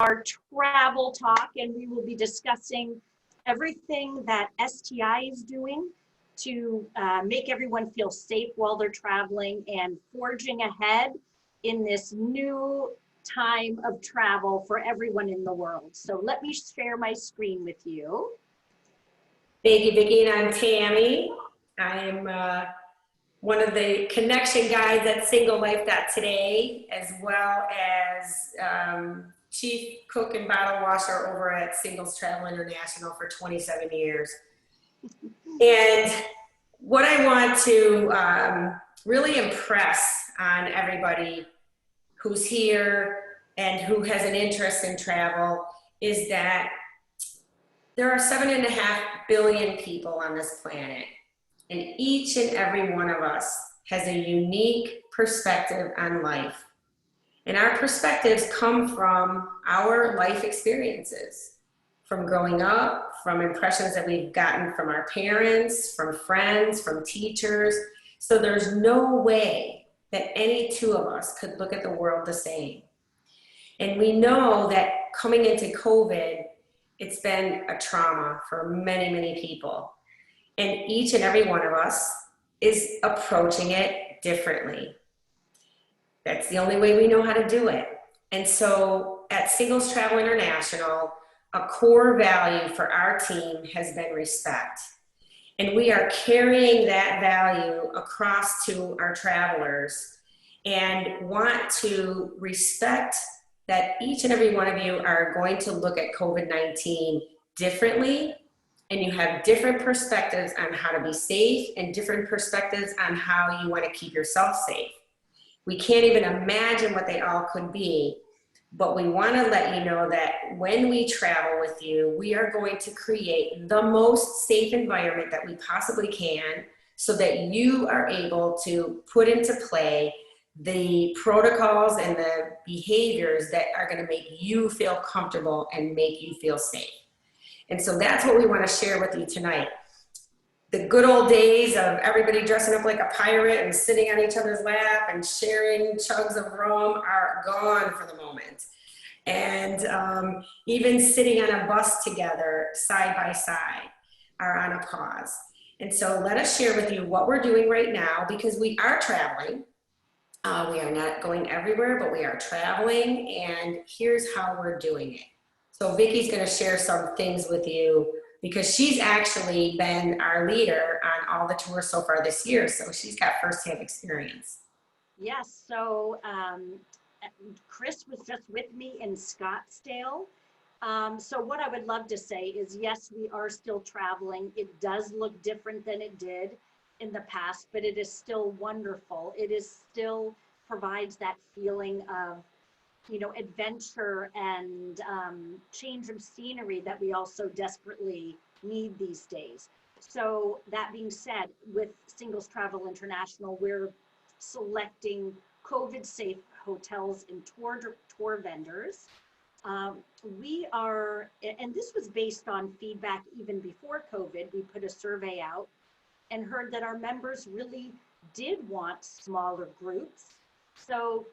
our travel talk, and we will be discussing everything that STI is doing to make everyone feel safe while they're traveling and forging ahead in this new time of travel for everyone in the world. So let me share my screen with you. Thank you, Vicki, and I'm Tammy. I'm one of the connection guides at singlelife.today, as well as chief cook and bottle washer over at Singles Travel International for 27 years. And what I want to really impress on everybody who's here and who has an interest in travel is that there are 7.5 billion people on this planet, and each and every one of us has a unique perspective on life. And our perspectives come from our life experiences, from growing up, from impressions that we've gotten from our parents, from friends, from teachers. So there's no way that any two of us could look at the world the same. And we know that coming into COVID, it's been a trauma for many, many people. And each and every one of us is approaching it differently. That's the only way we know how to do it. And so at Singles Travel International, a core value for our team has been respect. And we are carrying that value across to our travelers and want to respect that each and every one of you are going to look at COVID-19 differently, and you have different perspectives on how to be safe and different perspectives on how you want to keep yourself safe. We can't even imagine what they all could be, but we want to let you know that when we travel with you, we are going to create the most safe environment that we possibly can so that you are able to put into play the protocols and the behaviors that are going to make you feel comfortable and make you feel safe. And so that's what we want to share with you tonight. The good old days of everybody dressing up like a pirate and sitting on each other's lap and sharing chugs of rum are gone for the moment. And even sitting on a bus together side by side are on a pause. And so let us share with you what we're doing right now, because we are traveling. We are not going everywhere, but we are traveling, and here's how we're doing it. So Vicki's going to share some things with you because she's actually been our leader on all the tours so far this year, so she's got firsthand experience. Yes, so Chris was just with me in Scottsdale. So what I would love to say is, yes, we are still traveling. It does look different than it did in the past, but it is still wonderful. It is still provides that feeling of, you know, adventure and change of scenery that we also desperately need these days. So that being said, with Singles Travel International, we're selecting COVID-safe hotels and tour vendors. We are, and this was based on feedback even before COVID. We put a survey out and heard that our members really did want smaller groups. So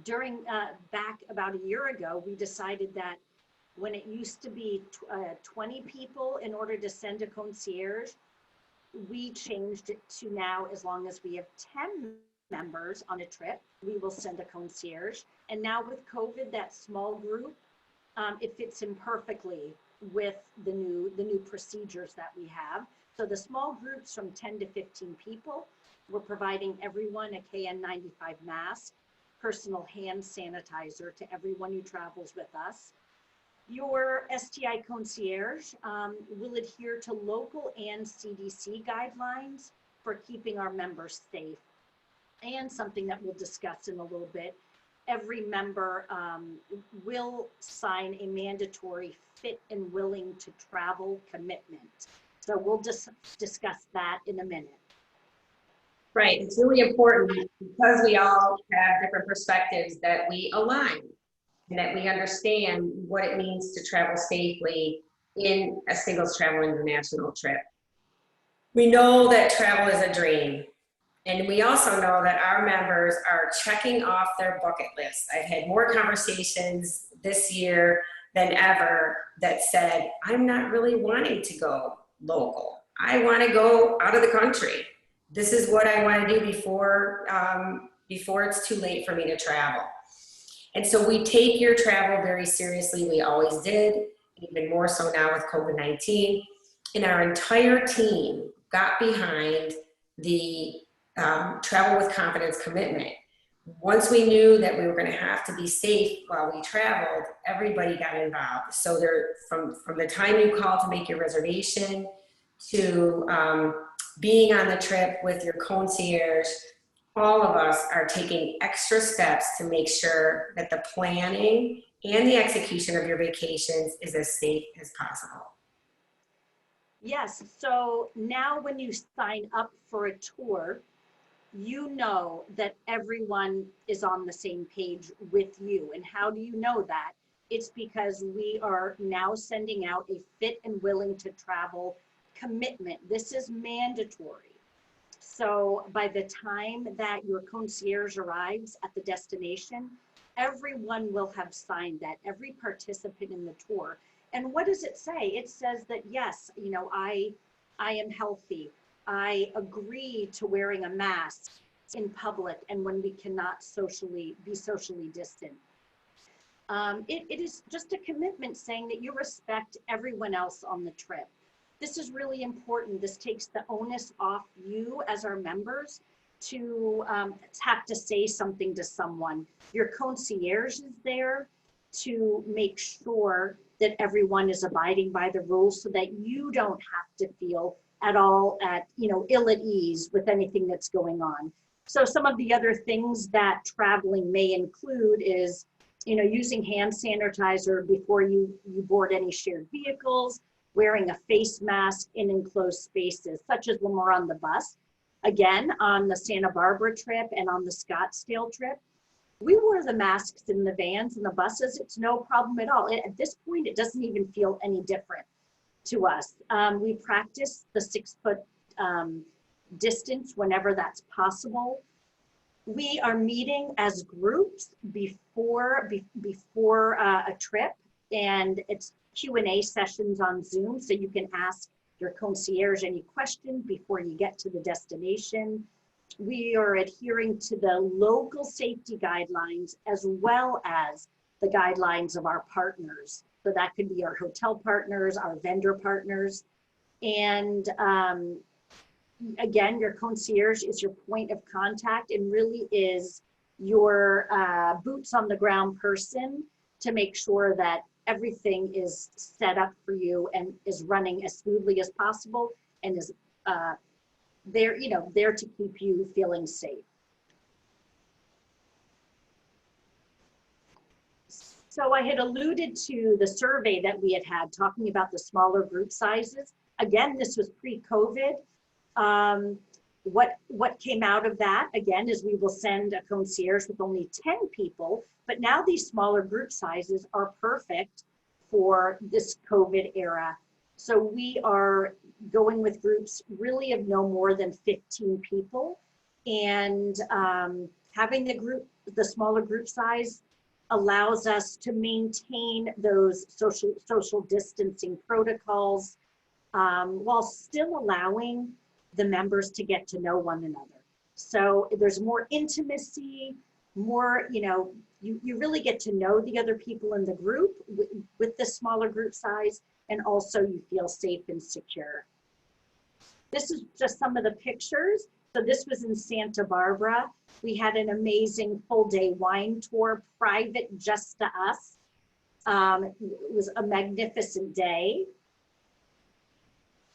during, back about a year ago, we decided that when it used to be 20 people in order to send a concierge, we changed it to now, as long as we have 10 members on a trip, we will send a concierge. And now with COVID, that small group, it fits in perfectly with the new procedures that we have. So the small groups from 10 to 15 people, we're providing everyone a KN95 mask, personal hand sanitizer to everyone who travels with us. Your STI concierge will adhere to local and CDC guidelines for keeping our members safe. And something that we'll discuss in a little bit, every member will sign a mandatory fit and willing to travel commitment. So we'll just discuss that in a minute. Right, it's really important because we all have different perspectives that we align and that we understand what it means to travel safely in a Singles Travel International trip. We know that travel is a dream, And we also know that our members are checking off their bucket list. I've had more conversations this year than ever that said, I'm not really wanting to go local. I want to go out of the country. This is what I want to do before it's too late for me to travel. And so we take your travel very seriously. We always did, even more so now with COVID-19. And our entire team got behind the travel with confidence commitment. Once we knew that we were going to have to be safe while we traveled, everybody got involved. So from the time you call to make your reservation to being on the trip with your concierge, all of us are taking extra steps to make sure that the planning and the execution of your vacations is as safe as possible. Yes, so now when you sign up for a tour, you know that everyone is on the same page with you. And how do you know that? It's because we are now sending out a fit and willing to travel commitment. This is mandatory. So by the time that your concierge arrives at the destination, everyone will have signed that, every participant in the tour. And what does it say? It says that, yes, you know, I am healthy. I agree to wearing a mask in public and when we cannot be socially distant. It is just a commitment saying that you respect everyone else on the trip. This is really important. This takes the onus off you as our members to have to say something to someone. Your concierge is there to make sure that everyone is abiding by the rules so that you don't have to feel at all ill at ease with anything that's going on. So some of the other things that traveling may include is, using hand sanitizer before you board any shared vehicles, wearing a face mask in enclosed spaces, such as when we're on the bus. Again, on the Santa Barbara trip and on the Scottsdale trip, we wore the masks in the vans and the buses. It's no problem at all. At this point, it doesn't even feel any different to us. We practice the 6-foot distance whenever that's possible. We are meeting as groups before a trip, and it's Q&A sessions on Zoom, so you can ask your concierge any questions before you get to the destination. We are adhering to the local safety guidelines as well as the guidelines of our partners. So that could be our hotel partners, our vendor partners. And again, your concierge is your point of contact and really is your boots on the ground person to make sure that everything is set up for you and is running as smoothly as possible and is there to keep you feeling safe. So I had alluded to the survey that we had talking about the smaller group sizes. Again, this was pre-COVID. What came out of that, again, is we will send a concierge with only 10 people, but now these smaller group sizes are perfect for this COVID era. So we are going with groups really of no more than 15 people, and having the smaller group size allows us to maintain those social distancing protocols while still allowing the members to get to know one another. So there's more intimacy, more, you really get to know the other people in the group with the smaller group size, and also you feel safe and secure. This is just some of the pictures. So this was in Santa Barbara. We had an amazing full day wine tour, private just to us. It was a magnificent day.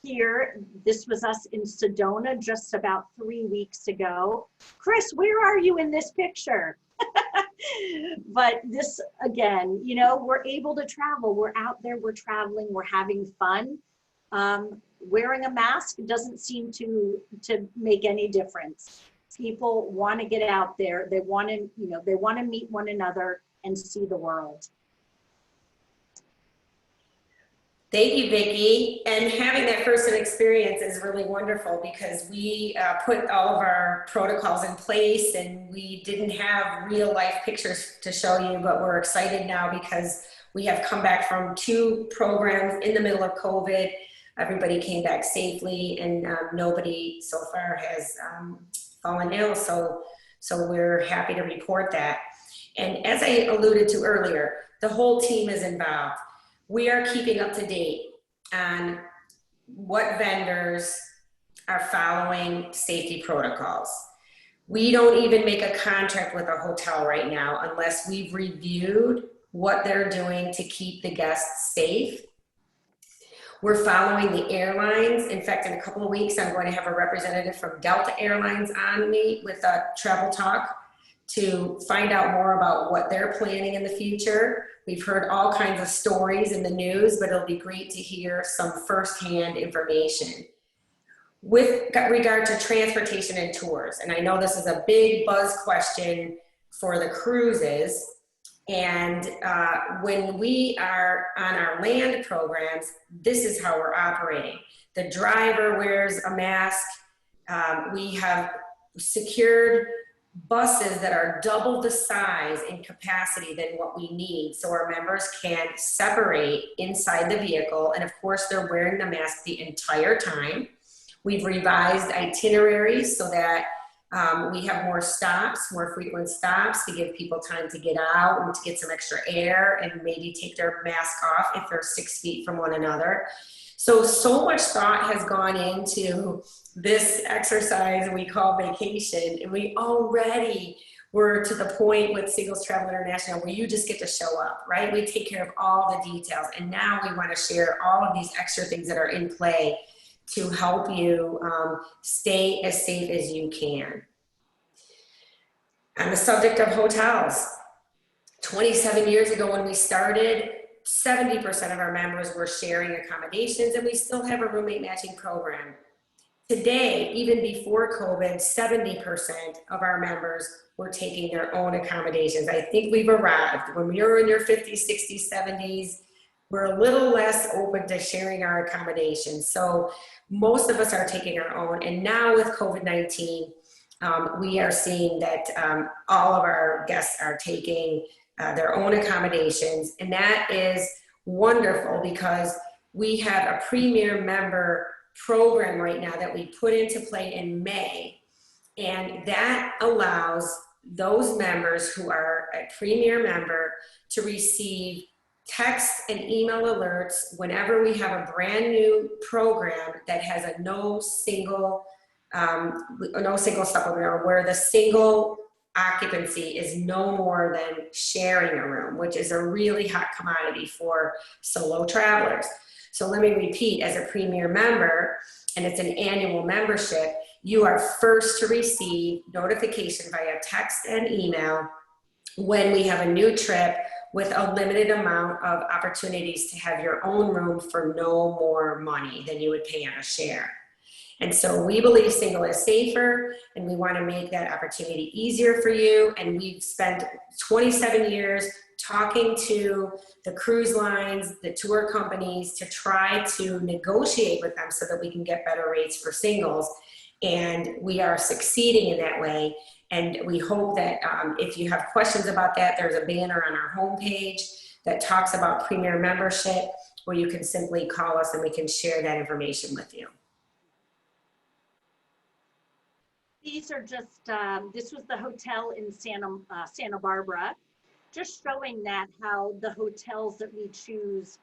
Here, this was us in Sedona just about 3 weeks ago. Chris, where are you in this picture? But this, again, we're able to travel. We're out there, we're traveling, we're having fun. Wearing a mask doesn't seem to make any difference. People want to get out there. They want to meet one another and see the world. Thank you, Vicki. And having that first experience is really wonderful because we put all of our protocols in place and we didn't have real life pictures to show you, but we're excited now because we have come back from 2 programs in the middle of COVID. Everybody came back safely and nobody so far has fallen ill. So we're happy to report that. And as I alluded to earlier, the whole team is involved. We are keeping up to date on what vendors are following safety protocols. We don't even make a contract with a hotel right now unless we've reviewed what they're doing to keep the guests safe. We're following the airlines. In fact, in a couple of weeks, I'm going to have a representative from Delta Airlines on me with a travel talk to find out more about what they're planning in the future. We've heard all kinds of stories in the news, but it'll be great to hear some firsthand information. With regard to transportation and tours, and I know this is a big buzz question for the cruises, and when we are on our land programs, this is how we're operating. The driver wears a mask. We have secured buses that are double the size in capacity than what we need, so our members can separate inside the vehicle, and of course they're wearing the mask the entire time. We've revised itineraries so that we have more stops, more frequent stops to give people time to get out and to get some extra air and maybe take their mask off if they're 6 feet from one another. So much thought has gone into this exercise we call vacation, and we already were to the point with Singles Travel International where you just get to show up, right? We take care of all the details, and now we want to share all of these extra things that are in play to help you stay as safe as you can. On the subject of hotels, 27 years ago when we started, 70% of our members were sharing accommodations, and we still have a roommate matching program. Today, even before COVID, 70% of our members were taking their own accommodations. I think we've arrived. When you're in your 50s, 60s, 70s, we're a little less open to sharing our accommodations. So most of us are taking our own. And now with COVID-19, we are seeing that all of our guests are taking their own accommodations. And that is wonderful because we have a premier member program right now that we put into play in May. And that allows those members who are a premier member to receive text and email alerts whenever we have a brand new program that has a no single supplemental, where the single occupancy is no more than sharing a room, which is a really hot commodity for solo travelers. So let me repeat, as a premier member, and it's an annual membership, you are first to receive notification via text and email when we have a new trip with a limited amount of opportunities to have your own room for no more money than you would pay on a share. And so we believe single is safer, and we want to make that opportunity easier for you. And we've spent 27 years talking to the cruise lines, the tour companies, to try to negotiate with them so that we can get better rates for singles. And we are succeeding in that way. And we hope that if you have questions about that, there's a banner on our homepage that talks about Premier membership, where you can simply call us and we can share that information with you. These are just, this was the hotel in Santa Barbara, just showing that how the hotels that we choose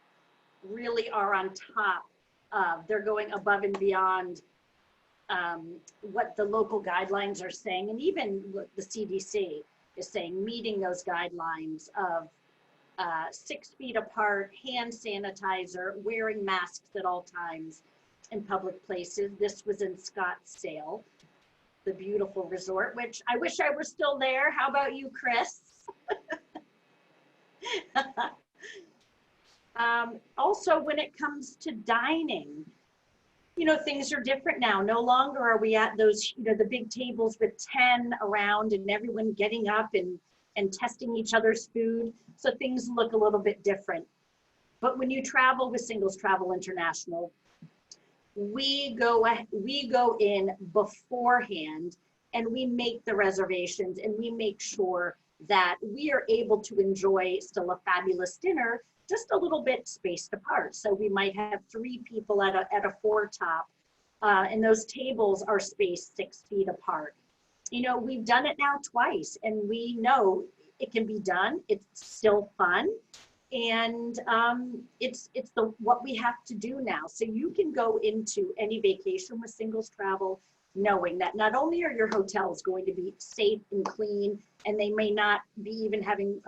really are on top of, they're going above and beyond what the local guidelines are saying, and even what the CDC is saying, meeting those guidelines of 6 feet apart, hand sanitizer, wearing masks at all times in public places. This was in Scottsdale, the beautiful resort, which I wish I were still there. How about you, Chris? Also, when it comes to dining, you know, things are different now. No longer are we at those, you know, the big tables with 10 around and everyone getting up and testing each other's food. So things look a little bit different. But when you travel with Singles Travel International, we go in beforehand and we make the reservations and we make sure that we are able to enjoy still a fabulous dinner, just a little bit spaced apart. So we might have 3 people at a 4-top, and those tables are spaced 6 feet apart. You know, we've done it now twice, and we know it can be done. It's still fun, and it's what we have to do now. So you can go into any vacation with Singles Travel knowing that not only are your hotels going to be safe and clean, and they may not be even having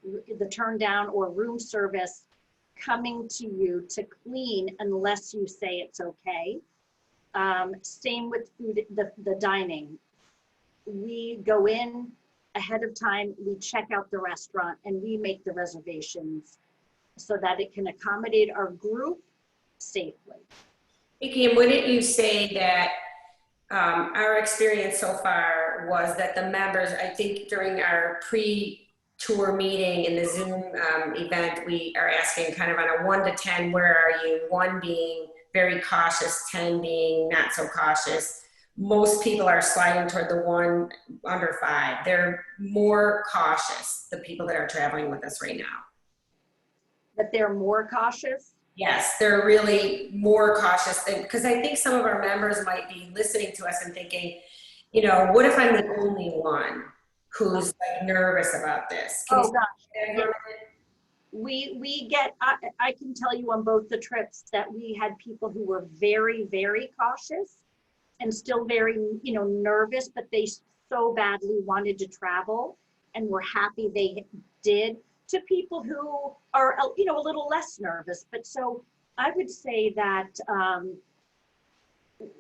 the turn down or room service coming to you to clean unless you say it's okay. Same with food, the dining. We go in ahead of time, we check out the restaurant, and we make the reservations so that it can accommodate our group safely. Vicki, and wouldn't you say that our experience so far was that the members, I think during our pre-tour meeting in the Zoom event, we are asking kind of on a 1 to 10, where are you? 1 being very cautious, 10 being not so cautious. Most people are sliding toward the 1 under 5. They're more cautious, the people that are traveling with us right now. That they're more cautious? Yes, they're really more cautious because I think some of our members might be listening to us and thinking, you know, what if I'm the only one who's like nervous about this? Oh gosh. We get, I can tell you on both the trips that we had people who were very, very cautious and still very, you know, nervous, but they so badly wanted to travel and were happy they did, to people who are, you know, a little less nervous. But so I would say that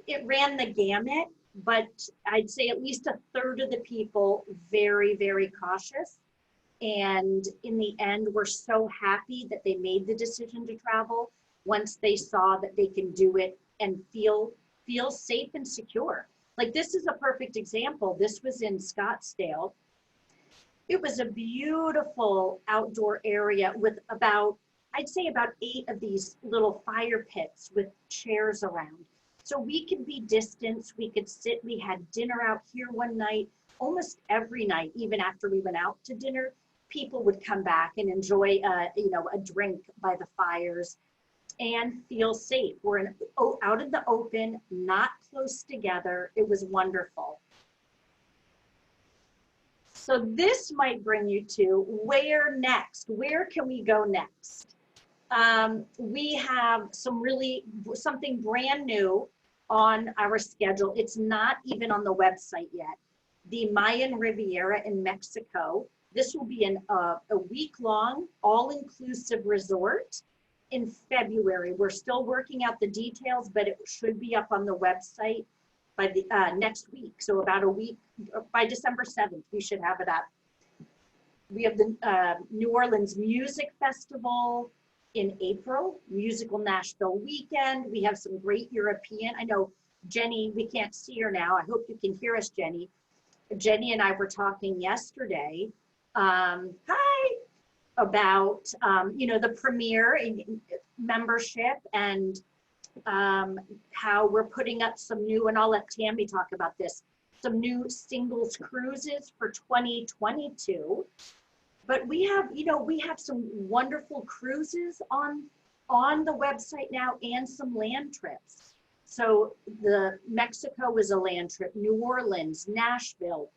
it ran the gamut, but I'd say at least 1/3 of the people very, very cautious. And in the end, we're so happy that they made the decision to travel once they saw that they can do it and feel safe and secure. Like, this is a perfect example. This was in Scottsdale. It was a beautiful outdoor area with about, I'd say about 8 of these little fire pits with chairs around. So we could be distanced, we could sit, we had dinner out here one night. Almost every night, even after we went out to dinner, people would come back and enjoy you know, a drink by the fires and feel safe. We're out in the open, not close together. It was wonderful. So this might bring you to where next? Where can we go next? We have something brand new on our schedule. It's not even on the website yet. The Mayan Riviera in Mexico. This will be a week-long, all-inclusive resort in February. We're still working out the details, but it should be up on the website by the next week. So about a week, by December 7th, we should have it up. We have the New Orleans Music Festival in April, Musical Nashville Weekend. We have some great European. I know Jenny, we can't see her now. I hope you can hear us, Jenny. Jenny and I were talking yesterday, about, you know, the Premier membership and how we're putting up some new, and I'll let Tammy talk about this, some new singles cruises for 2022. But we have, you know, we have some wonderful cruises on the website now and some land trips. So the Mexico is a land trip, New Orleans, Nashville,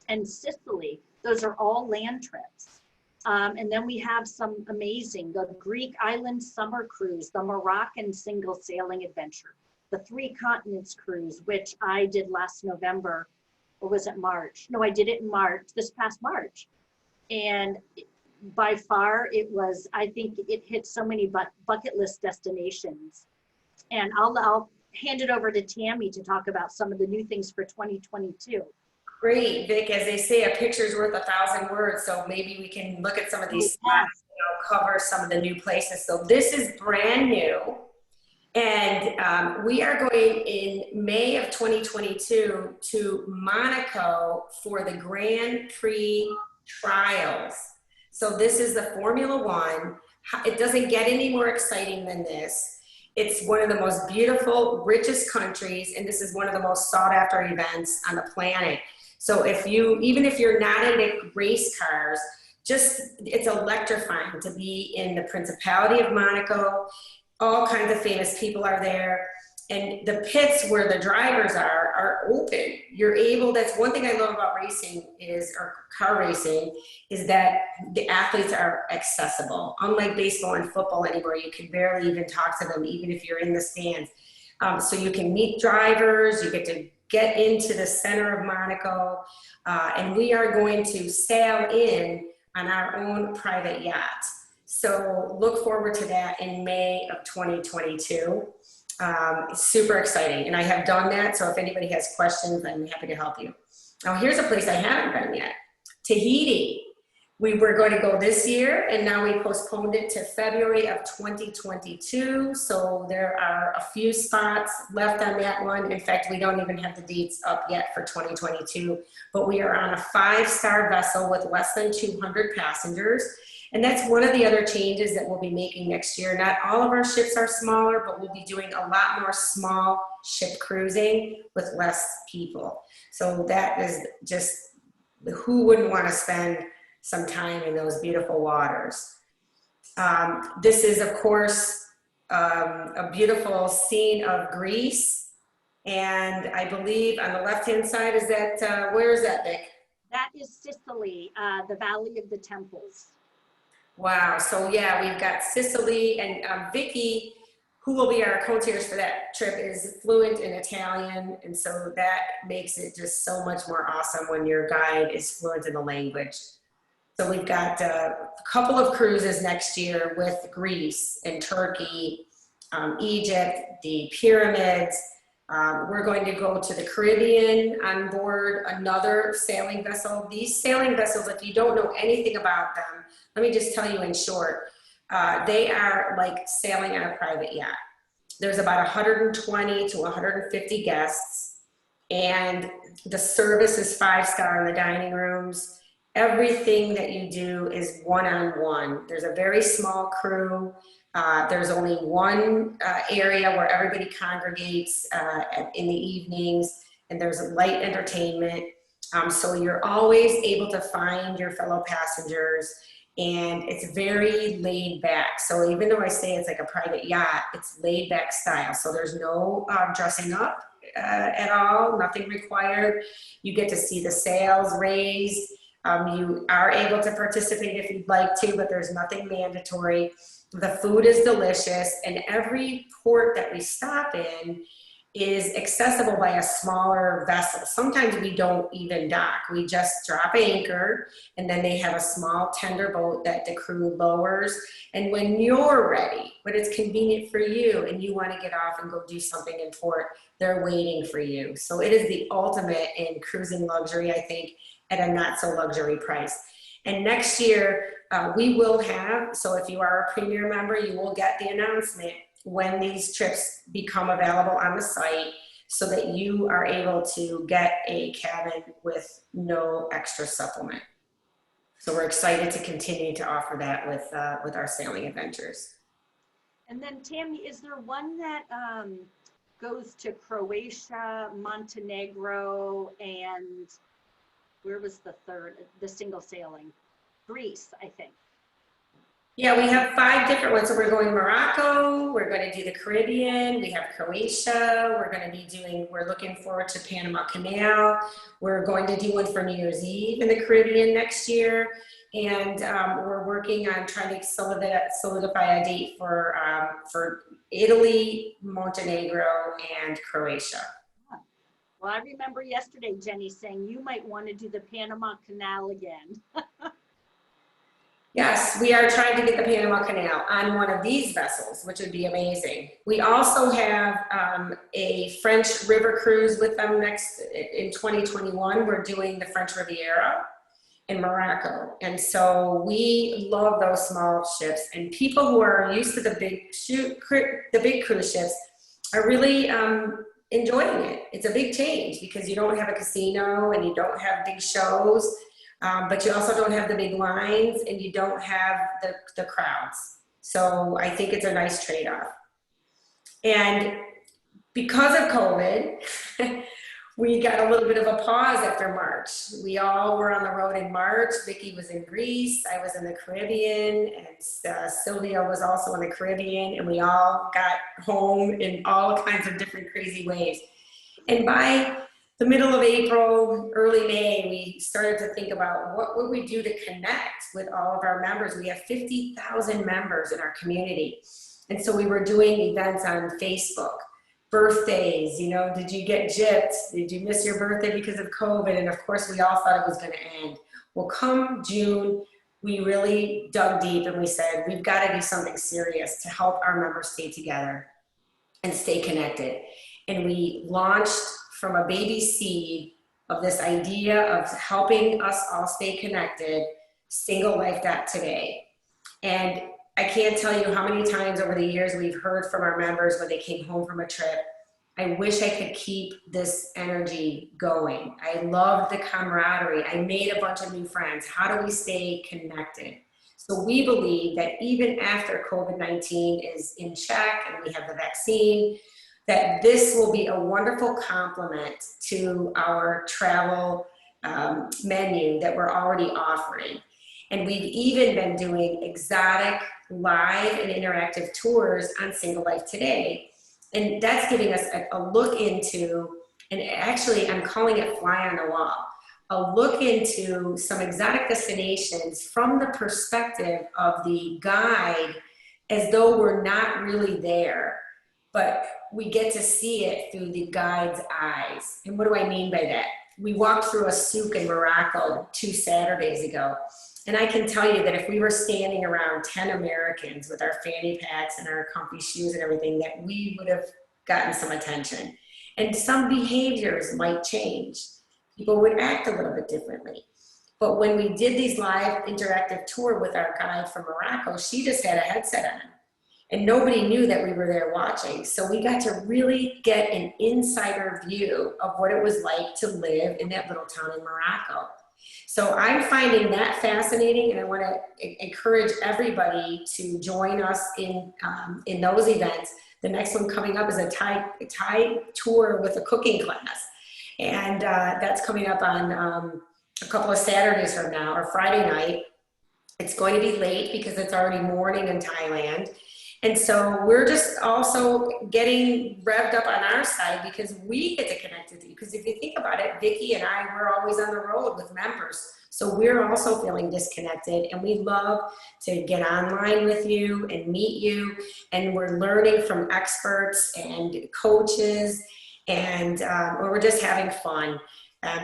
and Sicily. Those are all land trips. And then we have some amazing, the Greek island summer cruise, the Moroccan single sailing adventure, the 3 continents cruise, which I did last November, or was it March? No, I did it in March, this past March. And by far it was, I think it hit so many bucket list destinations. And I'll hand it over to Tammy to talk about some of the new things for 2022. Great, Vic. As they say, a picture's worth 1,000 words. So maybe we can look at some of these stats, you know, cover some of the new places. So this is brand new. And we are going in May of 2022 to Monaco for the Grand Prix trials. So this is the Formula One. it doesn't get any more exciting than this. It's one of the most beautiful, richest countries, and this is one of the most sought after events on the planet. So even if you're not into race cars, it's electrifying to be in the Principality of Monaco. All kinds of famous people are there. And the pits where the drivers are open. You're able, that's one thing I love about or car racing, is that the athletes are accessible. Unlike baseball and football anymore, you can barely even talk to them, even if you're in the stands. So you can meet drivers, you get to get into the center of Monaco, and we are going to sail in on our own private yacht. So look forward to that in May of 2022. It's super exciting, and I have done that, so if anybody has questions, I'm happy to help you. Now here's a place I haven't been yet, Tahiti. We were going to go this year, and now we postponed it to February of 2022, so there are a few spots left on that one. In fact, we don't even have the dates up yet for 2022, but we are on a 5-star vessel with less than 200 passengers. And that's one of the other changes that we'll be making next year. Not all of our ships are smaller, but we'll be doing a lot more small ship cruising with less people. So that is just, who wouldn't want to spend some time in those beautiful waters? This is, of course, a beautiful scene of Greece. And I believe on the left-hand side, is that, where is that, Vic? That is Sicily, the Valley of the Temples. Wow. So yeah, we've got Sicily, and Vicki, who will be our concierge for that trip, is fluent in Italian. And so that makes it just so much more awesome when your guide is fluent in the language. So we've got a couple of cruises next year with Greece and Turkey, Egypt, the pyramids. We're going to go to the Caribbean on board another sailing vessel. These sailing vessels, if you don't know anything about them, let me just tell you in short, they are like sailing on a private yacht. There's about 120 to 150 guests, and the service is 5-star in the dining rooms. Everything that you do is one-on-one. There's a very small crew. There's only one area where everybody congregates in the evenings, and there's light entertainment. So you're always able to find your fellow passengers, and it's very laid back. So even though I say it's like a private yacht, it's laid back style. So there's no dressing up at all, nothing required. You get to see the sails raised. You are able to participate if you'd like to, but there's nothing mandatory. The food is delicious, and every port that we stop in is accessible by a smaller vessel. Sometimes we don't even dock. We just drop anchor, and then they have a small tender boat that the crew lowers. And when you're ready, when it's convenient for you and you want to get off and go do something in port, they're waiting for you. So it is the ultimate in cruising luxury, I think, at a not so luxury price. And next year, we will have, so if you are a premier member, you will get the announcement when these trips become available on the site, so that you are able to get a cabin with no extra supplement. So we're excited to continue to offer that with our sailing adventures. And then Tammy, is there one that goes to Croatia, Montenegro, and where was the third, the single sailing? Greece, I think. Yeah, we have 5 different ones. So we're going to Morocco, we're going to do the Caribbean, we have Croatia, we're looking forward to Panama Canal. We're going to do one for New Year's Eve in the Caribbean next year. And we're working on trying to solidify a date for Italy, Montenegro, and Croatia. Well, I remember yesterday, Jenny saying you might want to do the Panama Canal again. Yes, we are trying to get the Panama Canal on one of these vessels, which would be amazing. We also have a French river cruise with them in 2021. We're doing the French Riviera in Morocco. And so we love those small ships, and people who are used to the big cruise ships are really enjoying it. It's a big change because you don't have a casino and you don't have big shows. But you also don't have the big lines, and you don't have the crowds. So I think it's a nice trade-off. And because of COVID, we got a little bit of a pause after March. We all were on the road in March. Vicki was in Greece, I was in the Caribbean, and Sylvia was also in the Caribbean, and we all got home in all kinds of different crazy ways. And by the middle of April, early May, we started to think about what would we do to connect with all of our members. We have 50,000 members in our community. And so we were doing events on Facebook, birthdays, you know, did you get gypped? Did you miss your birthday because of COVID? And of course, we all thought it was going to end. Well, come June, we really dug deep and we said, we've got to do something serious to help our members stay together and stay connected. And we launched from a baby seed of this idea of helping us all stay connected, Single Life Today. And I can't tell you how many times over the years we've heard from our members when they came home from a trip, I wish I could keep this energy going. I loved the camaraderie. I made a bunch of new friends. How do we stay connected? So we believe that even after COVID-19 is in check and we have the vaccine, that this will be a wonderful complement to our travel menu that we're already offering. And we've even been doing exotic live and interactive tours on Single Life Today. And that's giving us a look into, and actually I'm calling it fly on the wall, a look into some exotic destinations from the perspective of the guide, as though we're not really there, but we get to see it through the guide's eyes. And what do I mean by that? We walked through a souk in Morocco 2 Saturdays ago. And I can tell you that if we were standing around 10 Americans with our fanny packs and our comfy shoes and everything, that we would have gotten some attention. And some behaviors might change. People would act a little bit differently. But when we did these live interactive tour with our guide from Morocco, she just had a headset on. And nobody knew that we were there watching. So we got to really get an insider view of what it was like to live in that little town in Morocco. So I'm finding that fascinating, and I want to encourage everybody to join us in those events. The next one coming up is a Thai tour with a cooking class. And that's coming up on a couple of Saturdays from now, or Friday night. It's going to be late because it's already morning in Thailand. And so we're just also getting revved up on our side because we get to connect with you. Because if you think about it, Vicki and I, we're always on the road with members. So we're also feeling disconnected, and we love to get online with you and meet you. And we're learning from experts and coaches, and we're just having fun,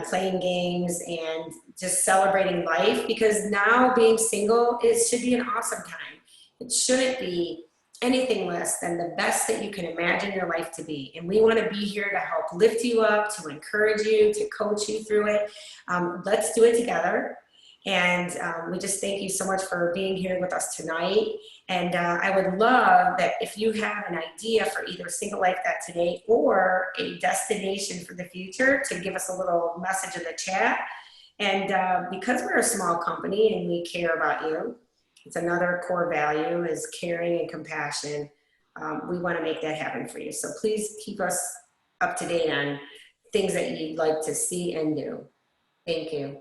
playing games and just celebrating life. Because now being single, it should be an awesome time. It shouldn't be anything less than the best that you can imagine your life to be. And we want to be here to help lift you up, to encourage you, to coach you through it. Let's do it together. And we just thank you so much for being here with us tonight. And I would love that if you have an idea for either Single Life Today or a destination for the future, to give us a little message in the chat. And because we're a small company and we care about you, it's another core value is caring and compassion. We want to make that happen for you. So please keep us up to date on things that you'd like to see and do. Thank you.